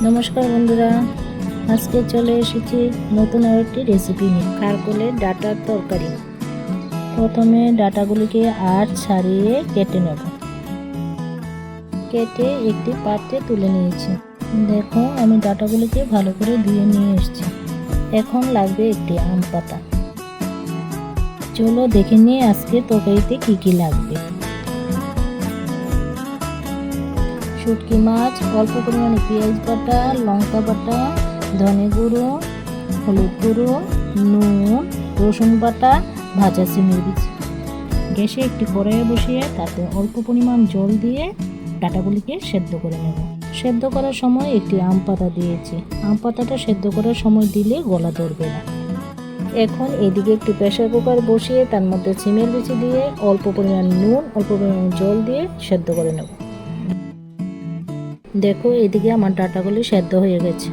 নমস্কার বন্ধুরা, আজকে চলে এসেছি নতুন আরেকটি রেসিপি নিয়ে। কারকলের ডাঁটার তরকারি। প্রথমে ডাঁটাগুলিকে ছাড়িয়ে কেটে নেব। কেটে একটি পাত্রে তুলে নিয়েছি। দেখো, আমি ডাঁটাগুলিকে ভালো করে ধুয়ে নিয়ে এসেছি। এখন লাগবে একটি আম পাতা। চলো দেখে নিয়ে আজকে তরকারিতে কি কি লাগবে। শুটকি মাছ, অল্প পরিমাণে পেঁয়াজ বাটা, লঙ্কা বাটা, ধনে গুঁড়ো, হলুদ গুঁড়ো, নুন, রসুন বাটা, ভাজা সিমের বীজ। গ্যাসে একটি কড়াইয়ে বসিয়ে তাতে অল্প পরিমাণ জল দিয়ে ডাঁটাগুলিকে সেদ্ধ করে নেব। সেদ্ধ করার সময় একটি আম পাতা দিয়েছি। আম পাতাটা সেদ্ধ করার সময় দিলে গলা ধরবে না। এখন এদিকে একটি প্রেসার কুকার বসিয়ে তার মধ্যে সিমের বিচি দিয়ে অল্প পরিমাণ নুন, অল্প পরিমাণ জল দিয়ে সেদ্ধ করে নেব। দেখো, এদিকে আমার ডাঁটাগুলি সেদ্ধ হয়ে গেছে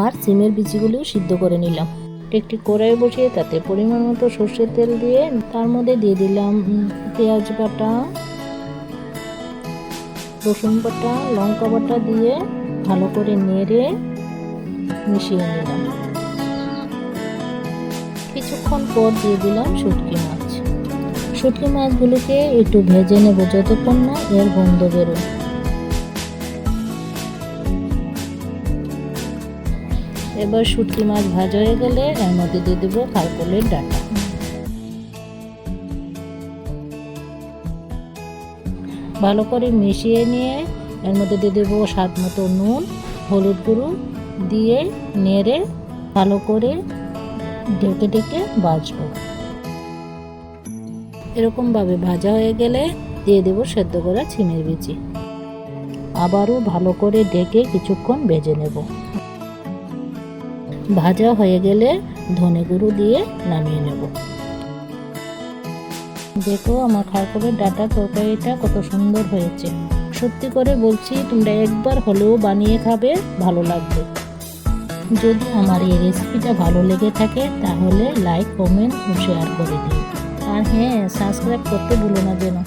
আর সিমের বিচিগুলিও সিদ্ধ করে নিলাম। একটি কড়াই বসিয়ে তাতে পরিমাণ মতো সর্ষের তেল দিয়ে তার মধ্যে দিয়ে দিলাম পেঁয়াজ বাটা, রসুন বাটা, লঙ্কা বাটা দিয়ে ভালো করে নেড়ে মিশিয়ে নিলাম। কিছুক্ষণ পর দিয়ে দিলাম শুটকি মাছ। শুটকি মাছগুলিকে একটু ভেজে নেব যতক্ষণ না এর গন্ধ বেরোয়। এবার শুটকি মাছ ভাজা হয়ে গেলে এর মধ্যে দিয়ে দেবো কারকলের ডাঁটা। ভালো করে মিশিয়ে নিয়ে এর মধ্যে দিয়ে দেবো স্বাদ মতো নুন, হলুদ গুঁড়ো দিয়ে নেড়ে ভালো করে ঢেকে ঢেকে ভাজবো। এরকমভাবে ভাজা হয়ে গেলে দিয়ে দেবো সেদ্ধ করা সিমের বিচি। আবারও ভালো করে ঢেকে কিছুক্ষণ ভেজে নেব। ভাজা হয়ে গেলে ধনে গুঁড়ো দিয়ে নামিয়ে নেব। দেখো, আমার কারকলের ডাঁটার তরকারিটা কত সুন্দর হয়েছে। সত্যি করে বলছি, তোমরা একবার হলেও বানিয়ে খাবে, ভালো লাগবে। যদি আমার এই রেসিপিটা ভালো লেগে থাকে তাহলে লাইক, কমেন্ট ও শেয়ার করে দিও। আর হ্যাঁ, সাবস্ক্রাইব করতে ভুলো না যেন।